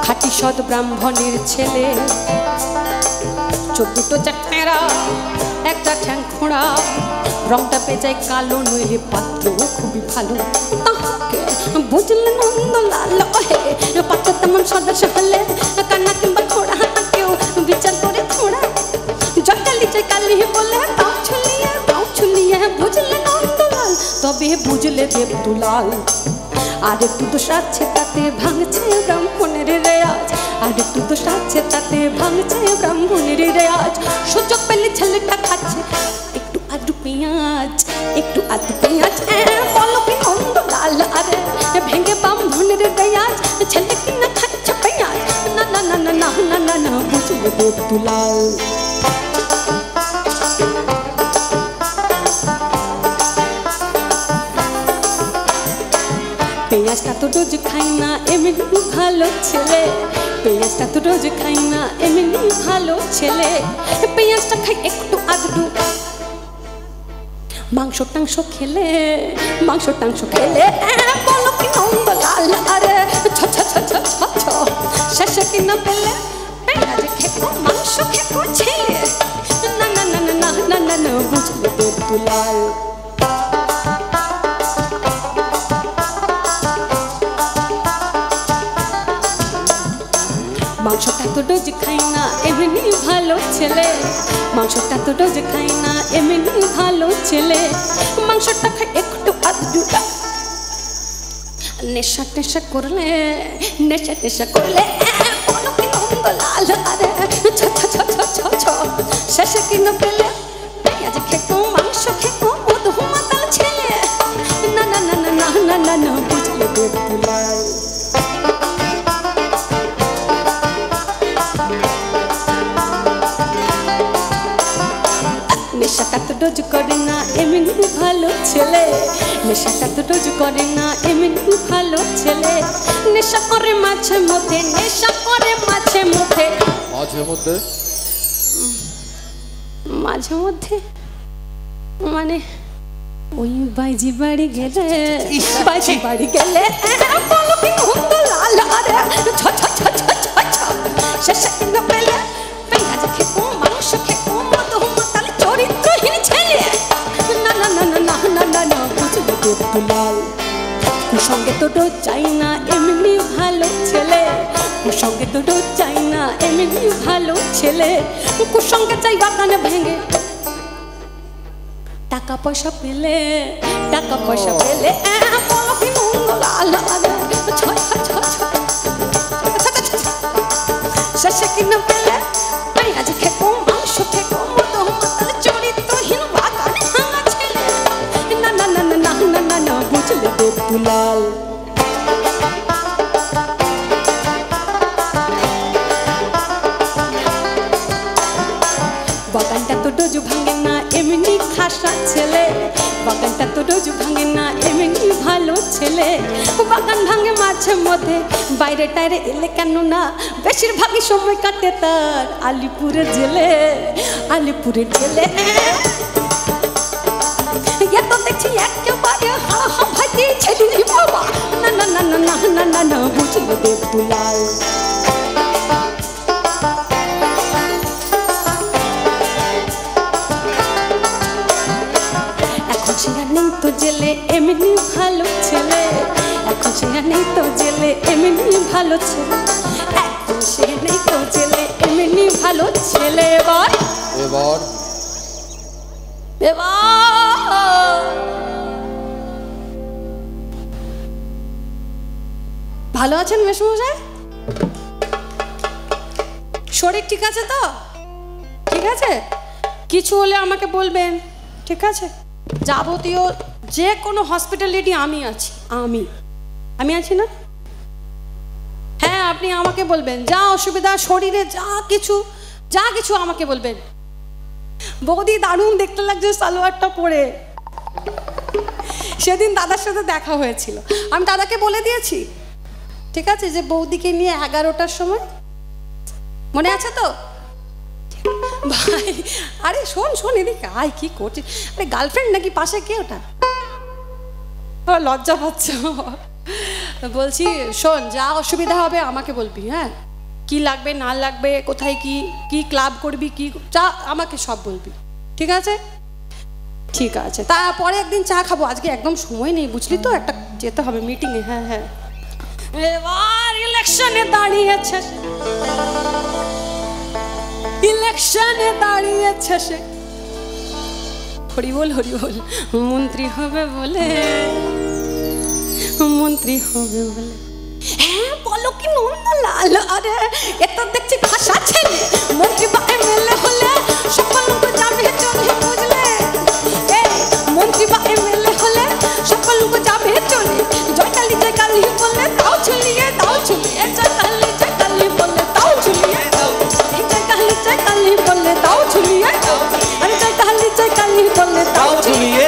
খাঁটি সৎ ব্রাহ্মণের ছেলে, চোখ দুটো চাকনেরা একটা ঠ্যাং খোঁড়া, রংটা পেঁচায় কালো নইলে পাত্র খুবই ভালো। বুঝলে নন্দলাল হে পাত্র তেমন সদস্য হলে কান্না কিংবা খোঁড়া কেউ বিচার করে খোঁড়া, জটালি যে কালি বলে গাও ছুলিয়ে বুঝলে নন্দলাল, তবে বুঝলে দেবদুলাল। আর একটু দোষ আছে তাতে ভাঙছে ব্রাহ্মণের রেয়াজ, আর একটু দোষ আছে তাতে ভাঙছে ব্রাহ্মণের রেয়াজ। সুযোগ পেলে ছেলেটা খাচ্ছে একটু আধটু পেঁয়াজ, একটু আধটু পেঁয়াজ। বলো কি নন্দলাল আরে ভেঙে ব্রাহ্মণের রেয়াজ, ছেলে কি না খাচ্ছে পেঁয়াজ? না না না না না না না না বুঝলে দেবদুলাল। পেঁয়াজটা তো রোজ খাই না এমনি ভালো ছেলে, পেঁয়াজটা তো রোজ খাই না এমনি ভালো ছেলে, পেঁয়াজটা খাই একটু আধটু। মাংস টাংস খেলে মাংস টাংস খেলে বলো কি নন্দলাল আরে ছ ছ ছ ছ ছ ছ শেষে কি না পেলে পেঁয়াজ খেকো মাংস খেকো ছেলে। না না না না না না না না বুঝলে দেবদুলাল। মাংসটা তো রোজ খাই না এমনি ভালো ছেলে, মাংসটা তো রোজ খাই না এমনি ভালো ছেলে, মাংসটা খাই একটু আধটু। নেশা টেশা করলে নেশা টেশা করলে বলো কি নন্দলাল আরে ছ ছ ছ ছ ছ ছ শেষে কি না পেলে পেঁয়াজ খেকো মাংস খেকো মধু মাতাল ছেলে। না না না না না না না না বুঝলে দেবদুলাল। নেশাটা তো রোজ করে না এমনি ভালো ছেলে, নেশাটা তো রোজ করে না এমনি ভালো ছেলে, নেশা করে মাঝে মধ্যে, নেশা করে মাঝে মধ্যে, মাঝে মধ্যে মাঝে মধ্যে মানে ওই বাইজি বাড়ি গেলে, বাইজি বাড়ি গেলে বলো কি নন্দলাল আরে ছ ছ ছ ছ ছ ছ শেষে কিনা পেলে পেঁয়াজ খেকো মাংস খেকো মধু মাতাল চরিত্রহীন ছেলে। না না না না না না না না বুঝলে দেবদুলাল। কুসঙ্গে তো রোজ চাই না এমনি ভালো ছেলে, কুসঙ্গে তো রোজ চাই না এমনি ভালো ছেলে, কুসঙ্গে চাই বাগানে ভেঙে টাকা পয়সা পেলে, টাকা পয়সা পেলে বলো কি নন্দলাল আরে ছ ছ ছ ছ শেষে কি না পেলে পেঁয়াজ খেকো মাংস খেকো মধু মাতাল চরিত্রহীন বাগানে। বাগানটা তো ডোজু ভাঙে না এমনি খাসা ছেলে, বাগানটা তো ডোজু ভাঙে না এমনি ভালো ছেলে। বাগান ভাঙে মাঝে মধ্যে বাইরে টাইরে এলে কেন না, বেশিরভাগই সময় কাটে তার আলিপুরের জেলে, আলিপুরের জেলে। এ তো দেখছি একেবারে হা হা ভাইতে ছেলে বাবা, না না না না না না না না বুঝলো দেব দুলাল। এখন সে নেই তো জেলে এমনি ভালো ছেলে, এখন সে নেই তো জেলে এমনি ভালো ছেলে, এখন সে নেই তো জেলে এমনি ভালো ছেলে। এবার এবার ভালো আছেন মেসমশাই? শরীর ঠিক আছে তো? ঠিক আছে, কিছু হলে আমাকে বলবেন, ঠিক আছে? যাবতীয় যে কোনো হসপিটালিটি আমি আছি, আমি আছি না? হ্যাঁ, আপনি আমাকে বলবেন যা অসুবিধা শরীরে, যা কিছু আমাকে বলবেন। বৌদি দারুণ দেখতে লাগছে সালোয়ারটা পরে। সেদিন দাদার সাথে দেখা হয়েছিল, আমি দাদাকে বলে দিয়েছি, ঠিক আছে, যে বৌদিকে নিয়ে 11টার সময়, মনে আছে তো? ভাই আরে শোন এদিকে আয়, কি করছিস? আরে গার্লফ্রেন্ড নাকি পাশে? কে ওটা? লজ্জা পাচ্ছ? বলছি শোন, যা অসুবিধা হবে আমাকে বলবি, হ্যাঁ? কি লাগবে না লাগবে, কোথায় কি ক্লাব করবি, কি চা, আমাকে সব বলবি, ঠিক আছে? ঠিক আছে, তারপরে একদিন চা খাবো, আজকে একদম সময় নেই বুঝলি তো, একটা যেতে হবে মিটিংয়ে। হ্যাঁ হ্যাঁ, এবার ইলেকশনে দাঁড়িয়েছে, ইলেকশনে দাঁড়িয়েছে সে, হরি বল মন্ত্রী হবে বলে, মন্ত্রী হবে বলে। হ্যাঁ বলো কি নন্দলাল? আরে এটা দেখছি খাসা ছেলে, মন্ত্রী বা এমএলএ হলে সকল লোক যাবে চলে, বুঝলে? এই মন্ত্রী বা এমএলএ হলে সকল লোক যাবে চলে, জয়কালী বললে তাও ঝুলিয়ে জয়কালী বললে তাও ঝুলিয়ে, জয়কালী বললে তাও ঝুলিয়ে, আরে জয়কালী বললে তাও ঝুলিয়ে,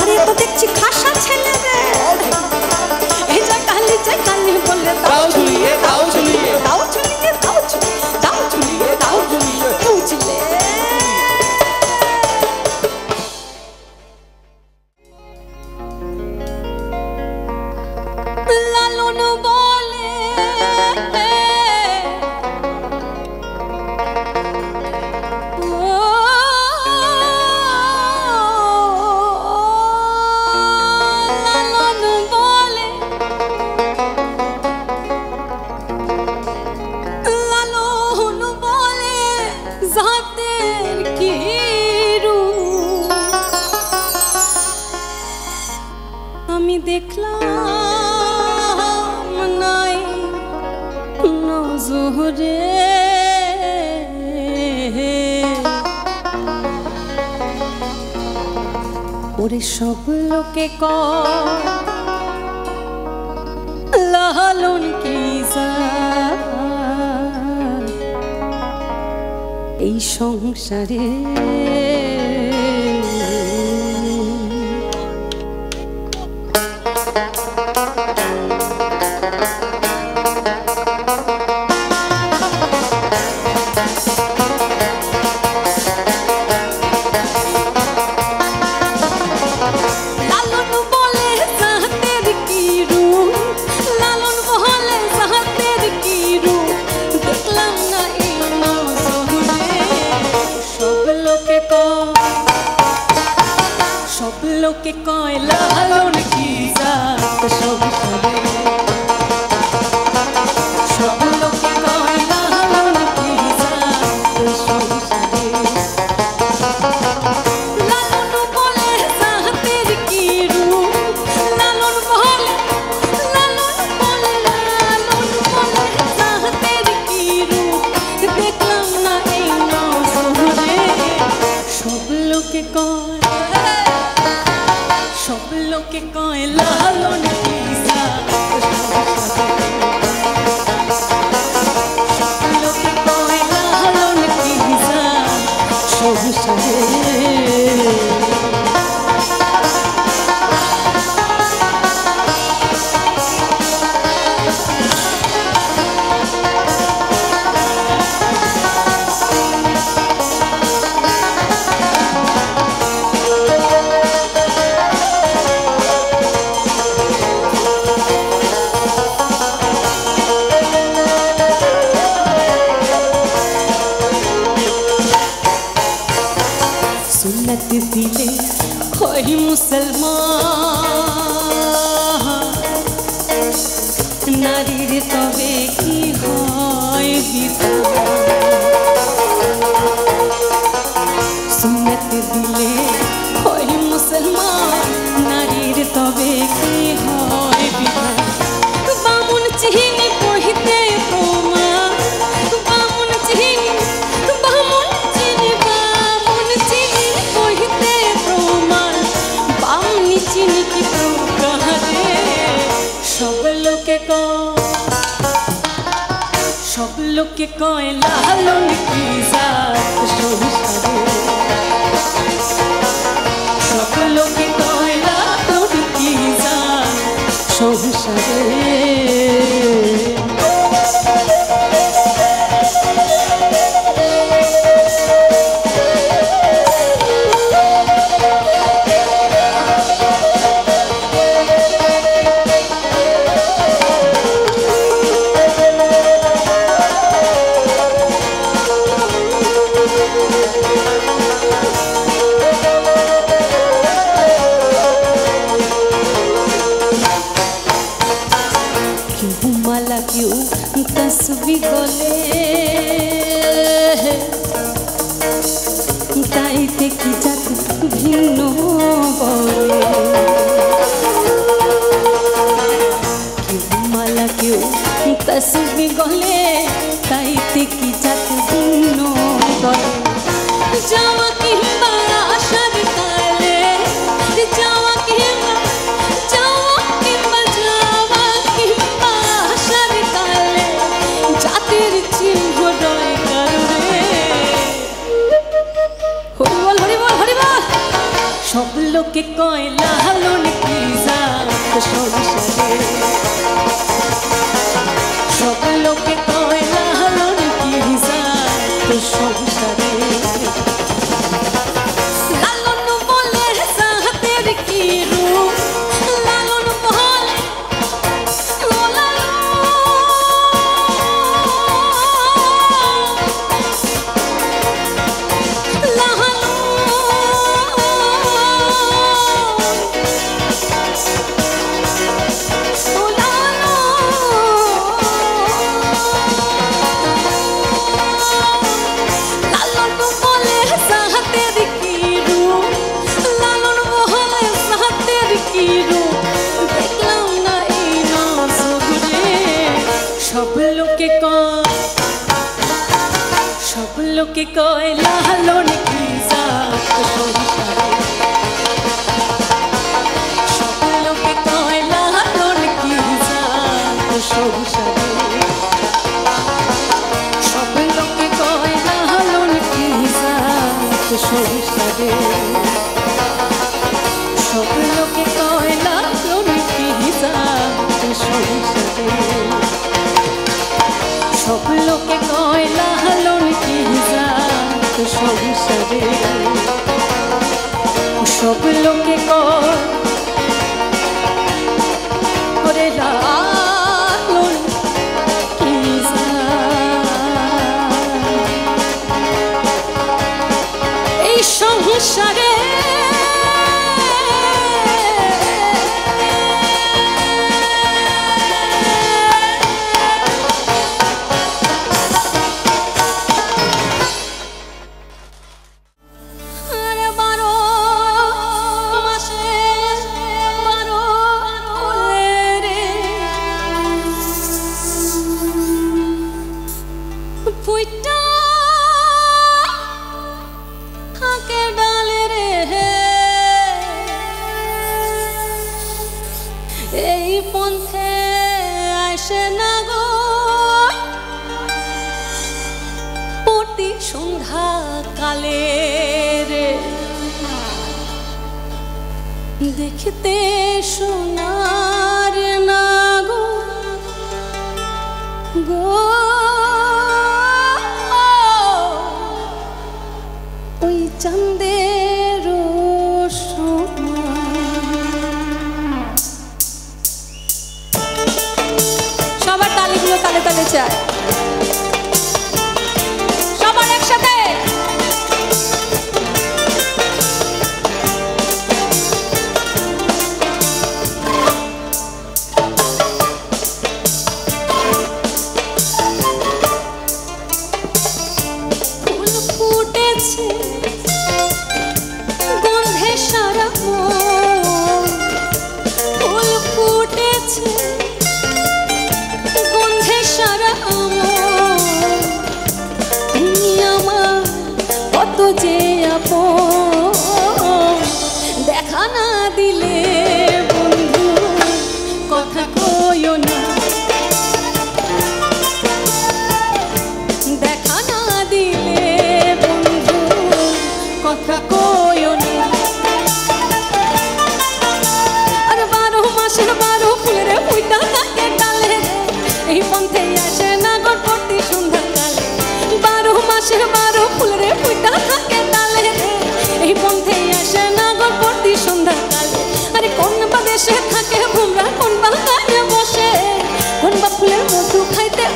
আরে তো দেখছি খাসা ছেলে রে, এই জয়কালী বললে তাও ঝুলিয়ে, বুঝলে? লালন বলে জাতের কি রূপ আমি দেখলাম নাই নজরে, ওরে সব লোকে কয় লালন কি এই সংসারে, লোকে কয় লালন কি জাত সংসারে, সব লোকে কয় লালন কি জাত সংসারে, লালন বলে জাতের কি রূপ, লালন বলে জাতের কি রূপ, দেখলাম না এই নজরে, সব লোকে কয়, সব লোকে কয় লালন কি জাত সংসারে, সব লোকে কয় মুসলমান নারীর তবে কি হয় বিধান সুন্নত দিলে হয় মুসলমান নারীর তবে কি হয় বিধান বামুন চিনি পহিতে প্রমাণ বামুন চিনি পহিতে প্রমাণ বামনি চিনি কি প্রকারে সব লোকে কয় লালন কি জাত সংসারে সব লোকে কয় লালন কি জাত সংসারে তসবি গলে তাইতে কি জাত ভিন্ন বলে কেউ মালা কেউ তসবি গলে তাইতে কি জাত ভিন্ন বলে যাওয়া কিংবা আসার কালে যাওয়া কিংবা আসার কালে জাতির চিহ্ন রয় কারণে হরিবল হরিবল হরিবল সব লোকে কয় লালন কি জাত সংসারে সব লোকে কয় লালন কি জাত সংসারে লালন বলে জাতের কি রূপ লালন বলে সব লোকে কয় লালন কি জাত সংসারে সব লোকে কয় লালন কি জাত সংসারে সব লোকে কয় লালন কি জাত সংসারে সব লোকে কয় লালন কি জাত সংসারে সব লোকে কয় লালন কি জাত সংসারে সব লোকে কয় করে লালন কি জাত এই সংসারে এই পন্থে আসে না গো প্রতি সন্ধ্যা কালে রে দেখতে সোনার না গো গো ওই চাঁদের সবার তালিগুলো তালে তালে চায় সবার একসাথে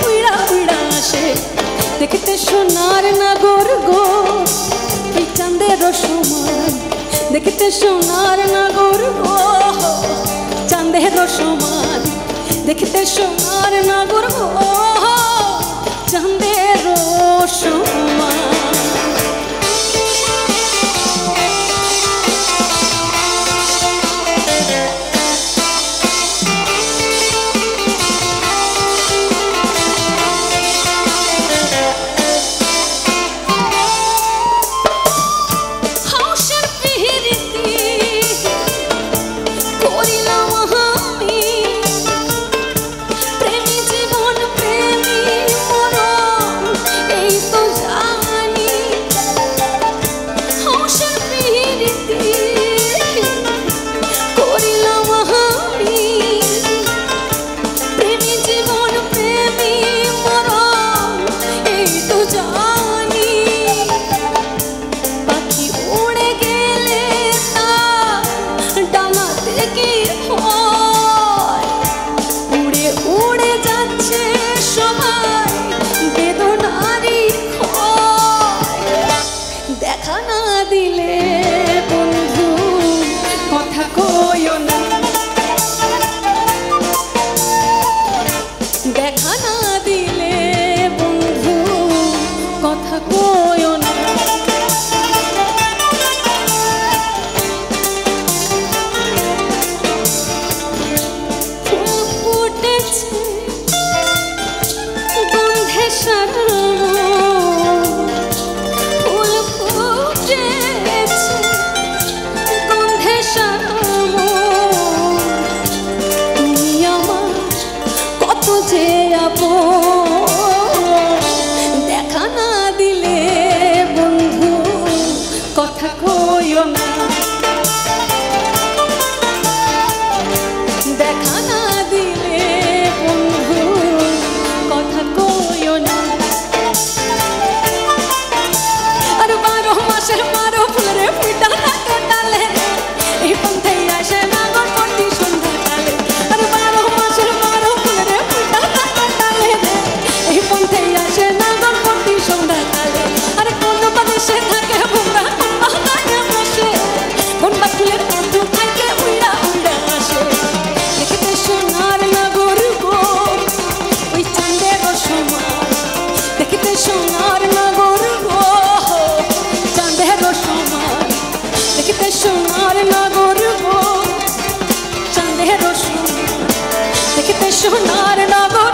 উইড়া উইড়া আসে দেখতে সোনার নাগর গো এই চাঁদের সমান দেখতে সোনার নাগর গো চাঁদের সমান দেখতে সোনার নাগর গো চাঁদের সমান সোনার নগর